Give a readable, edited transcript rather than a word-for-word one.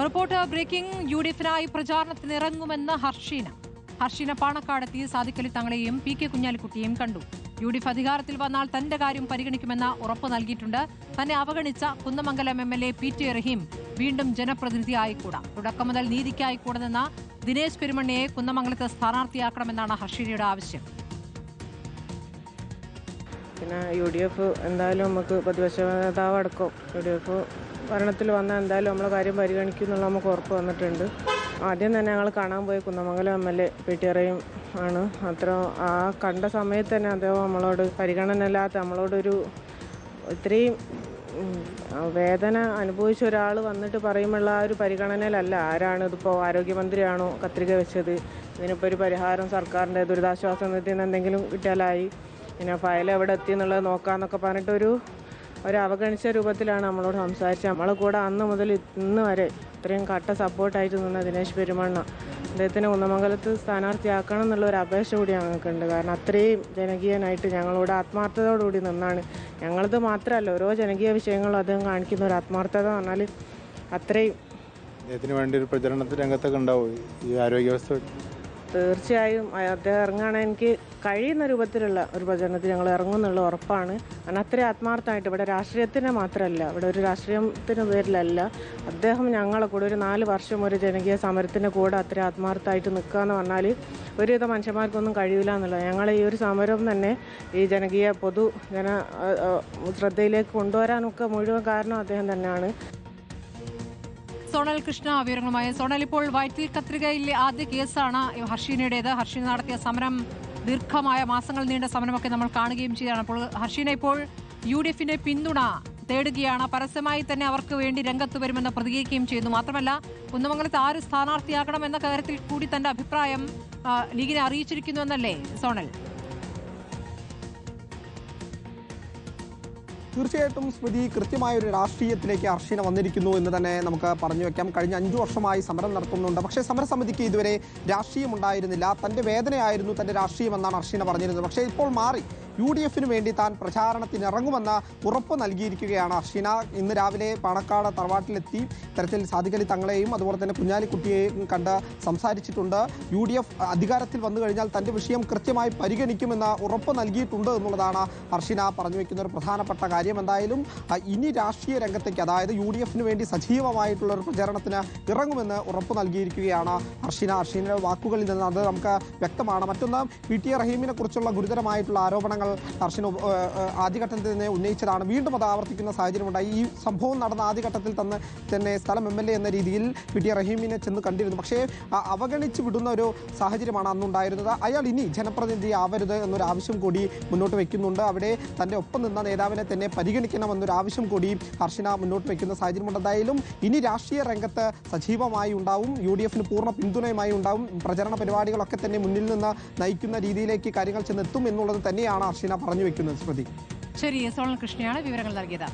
Report breaking. യുഡിഎഫിനായി പ്രചാരണത്തിനിറങ്ങുമെന്ന് ഹർഷീന പാണക്കാടെത്തി സാദിഖലി തങ്ങളെയും പി കെ കുഞ്ഞാലിക്കുട്ടിയെയും കണ്ടു. യുഡിഎഫ് അധികാരത്തിൽ വന്നാൽ തന്റെ കാര്യം പരിഗണിക്കുമെന്ന ഉറപ്പ് നൽകിയിട്ടുണ്ട്. തന്നെ അവഗണിച്ച കുന്നമംഗലം MLA PT റഹീം വീണ്ടും ജനപ്രതിനിധി ആയിക്കൂടാ. തുടക്കം മുതൽ നീതിക്കായിക്കൂടെ നിന്ന ദിനേശ് പെരുമണ്ണയെ കുന്നമംഗലത്ത് സ്ഥാനാർത്ഥിയാക്കണമെന്നാണ് ഹർഷീനയുടെ ആവശ്യം. പിന്നെ UDF എന്തായാലും നമുക്ക് പ്രതിപക്ഷ നേതാവ് അടക്കം UDF ഭരണത്തിൽ വന്നാൽ എന്തായാലും നമ്മളെ കാര്യം പരിഗണിക്കും എന്നുള്ള നമുക്ക് ഉറപ്പ് വന്നിട്ടുണ്ട്. ആദ്യം തന്നെ ഞങ്ങൾ കാണാൻ പോയി കുന്നമംഗലം MLA PT റഹീം ആണ്. അത്ര ആ കണ്ട സമയത്ത് തന്നെ അദ്ദേഹം നമ്മളോട് പരിഗണനയില്ലാത്ത നമ്മളോടൊരു ഇത്രയും വേദന അനുഭവിച്ച ഒരാൾ വന്നിട്ട് പറയുമ്പോഴുള്ള ആ ഒരു പരിഗണനയിലല്ല. ആരാണ് ഇതിപ്പോൾ ആരോഗ്യമന്ത്രിയാണോ കത്രിക വെച്ചത്, ഇതിനിപ്പോൾ ഒരു പരിഹാരം സർക്കാരിൻ്റെ ദുരിതാശ്വാസ നിധിയിൽ നിന്ന് എന്തെങ്കിലും കിട്ടിയാലായി, പിന്നെ ഫയൽ എവിടെ എത്തി എന്നുള്ളത് നോക്കാമെന്നൊക്കെ പറഞ്ഞിട്ടൊരു അവഗണിച്ച രൂപത്തിലാണ് നമ്മളോട് സംസാരിച്ചത്. നമ്മളെ കൂടെ അന്ന് മുതൽ ഇന്ന് വരെ ഇത്രയും കട്ട സപ്പോർട്ടായിട്ട് നിന്ന ദിനേശ് പെരുമണ്ണ അദ്ദേഹത്തിന് കുന്നമംഗലത്ത് സ്ഥാനാർത്ഥിയാക്കണം എന്നുള്ള ഒരു അപേക്ഷ കൂടി ഞങ്ങൾക്കുണ്ട്. കാരണം അത്രയും ജനകീയനായിട്ട് ഞങ്ങളോട് ആത്മാർത്ഥതയോടുകൂടി നിന്നാണ്. ഞങ്ങളത് മാത്രമല്ല, ഓരോ ജനകീയ വിഷയങ്ങളും അദ്ദേഹം കാണിക്കുന്ന ഒരു ആത്മാർത്ഥത എന്ന് പറഞ്ഞാൽ അത്രയും. അദ്ദേഹത്തിന് വേണ്ടി ഒരു പ്രചരണത്തിൽ രംഗത്തൊക്കെ ഉണ്ടാവും ഈ ആരോഗ്യവസ്ഥ. തീർച്ചയായും അദ്ദേഹം ഇറങ്ങുകയാണെങ്കിൽ എനിക്ക് കഴിയുന്ന രൂപത്തിലുള്ള ഒരു പ്രചരണത്തിൽ ഞങ്ങൾ ഇറങ്ങുന്നുള്ള ഉറപ്പാണ്. കാരണം അത്രയും ആത്മാർത്ഥമായിട്ട് ഇവിടെ രാഷ്ട്രീയത്തിന് മാത്രമല്ല, ഇവിടെ ഒരു രാഷ്ട്രീയത്തിന് പേരിലല്ല, അദ്ദേഹം ഞങ്ങളെ കൂടെ ഒരു 4 വർഷം ഒരു ജനകീയ സമരത്തിൻ്റെ കൂടെ അത്രയും ആത്മാർത്ഥമായിട്ട് നിൽക്കുക എന്ന് പറഞ്ഞാൽ ഒരുവിധ മനുഷ്യന്മാർക്കൊന്നും കഴിയില്ല എന്നുള്ളത്. ഞങ്ങൾ ഈ ഒരു സമരം തന്നെ ഈ ജനകീയ ശ്രദ്ധയിലേക്ക് കൊണ്ടുവരാനൊക്കെ മുഴുവൻ കാരണം അദ്ദേഹം തന്നെയാണ്. സോണൽ കൃഷ്ണ വിവരങ്ങളുമായി. സോണൽ, ഇപ്പോൾ വൈറ്റിൽ കത്രികയിലെ ആദ്യ കേസാണ് ഹർഷീനയുടേത്. ഹർഷീന നടത്തിയ സമരം ദീർഘമായ മാസങ്ങൾ നീണ്ട സമരമൊക്കെ നമ്മൾ കാണുകയും ചെയ്തതാണ്. അപ്പോൾ ഹർഷീന ഇപ്പോൾ UDFന്റെ പിന്തുണ തേടുകയാണ്. പരസ്യമായി തന്നെ അവർക്ക് വേണ്ടി രംഗത്ത് വരുമെന്ന് പ്രതികരിക്കുകയും ചെയ്യുന്നു. മാത്രമല്ല, കുന്നമംഗലത്ത് ആര് സ്ഥാനാർത്ഥിയാക്കണം എന്ന കാര്യത്തിൽ കൂടി തന്റെ അഭിപ്രായം ലീഗിനെ അറിയിച്ചിരിക്കുന്നു എന്നല്ലേ സോണൽ? തീർച്ചയായിട്ടും സ്മൃതി, കൃത്യമായൊരു രാഷ്ട്രീയത്തിലേക്ക് ഹർഷീന വന്നിരിക്കുന്നു എന്ന് തന്നെ നമുക്ക് പറഞ്ഞു വെക്കാം. കഴിഞ്ഞ 5 വർഷമായി സമരം നടത്തുന്നുണ്ട്. പക്ഷേ സമരസമിതിക്ക് ഇതുവരെ രാഷ്ട്രീയം ഉണ്ടായിരുന്നില്ല. തൻ്റെ വേദനയായിരുന്നു തൻ്റെ രാഷ്ട്രീയമെന്നാണ് ഹർഷീന പറഞ്ഞിരുന്നത്. പക്ഷേ ഇപ്പോൾ മാറി. UDFന് വേണ്ടി താൻ പ്രചാരണത്തിനിറങ്ങുമെന്ന ഉറപ്പ് നൽകിയിരിക്കുകയാണ് ഹർഷീന. ഇന്ന് രാവിലെ പാണക്കാട് തറവാട്ടിലെത്തി ഇത്തരത്തിൽ സാദിഖലി തങ്ങളെയും അതുപോലെ തന്നെ കുഞ്ഞാലിക്കുട്ടിയെയും കണ്ട് സംസാരിച്ചിട്ടുണ്ട്. UDF അധികാരത്തിൽ വന്നു കഴിഞ്ഞാൽ തൻ്റെ വിഷയം കൃത്യമായി പരിഗണിക്കുമെന്ന ഉറപ്പ് നൽകിയിട്ടുണ്ട് എന്നുള്ളതാണ് ഹർഷീന പറഞ്ഞു വയ്ക്കുന്ന ഒരു പ്രധാനപ്പെട്ട കാര്യം. എന്തായാലും ഇനി രാഷ്ട്രീയ രംഗത്തേക്ക്, അതായത് UDFന് വേണ്ടി സജീവമായിട്ടുള്ള ഒരു പ്രചരണത്തിന് ഇറങ്ങുമെന്ന് ഉറപ്പ് നൽകിയിരിക്കുകയാണ് ഹർഷീനയുടെ വാക്കുകളിൽ നിന്ന് അത് നമുക്ക് വ്യക്തമാണ്. മറ്റൊന്ന്, PT റഹീമിനെ കുറിച്ചുള്ള ഗുരുതരമായിട്ടുള്ള ആരോപണങ്ങൾ ഹർഷീന ആദ്യഘട്ടത്തിൽ തന്നെ ഉന്നയിച്ചതാണ്. വീണ്ടും അത് ആവർത്തിക്കുന്ന സാഹചര്യമുണ്ടായി. ഈ സംഭവം നടന്ന ആദ്യഘട്ടത്തിൽ തന്നെ സ്ഥലം MLA എന്ന രീതിയിൽ PT റഹീമിനെ ചെന്ന് കണ്ടിരുന്നു. പക്ഷേ അവഗണിച്ച് വിടുന്ന ഒരു സാഹചര്യമാണ് അന്നുണ്ടായിരുന്നത്. അയാൾ ഇനി ജനപ്രതിനിധി ആവരുത് എന്നൊരു ആവശ്യം കൂടി മുന്നോട്ട് വയ്ക്കുന്നുണ്ട്. അവിടെ തൻ്റെ ഒപ്പം നിന്ന നേതാവിനെ തന്നെ പരിഗണിക്കണമെന്നൊരു ആവശ്യം കൂടി ഹർഷീന മുന്നോട്ട് വയ്ക്കുന്ന സാഹചര്യമുണ്ട്. എന്തായാലും ഇനി രാഷ്ട്രീയ രംഗത്ത് സജീവമായി ഉണ്ടാവും. UDFന് പൂർണ്ണ പിന്തുണയുമായി ഉണ്ടാവും. പ്രചരണ പരിപാടികളൊക്കെ തന്നെ മുന്നിൽ നിന്ന് നയിക്കുന്ന രീതിയിലേക്ക് കാര്യങ്ങൾ ചെന്നെത്തും എന്നുള്ളത് തന്നെയാണ് ഹർഷീന പറഞ്ഞു വെക്കുന്നത്. സ്മൃതി, ശരി. സോണൽ കൃഷ്ണയാണ് വിവരങ്ങൾ നൽകിയത്.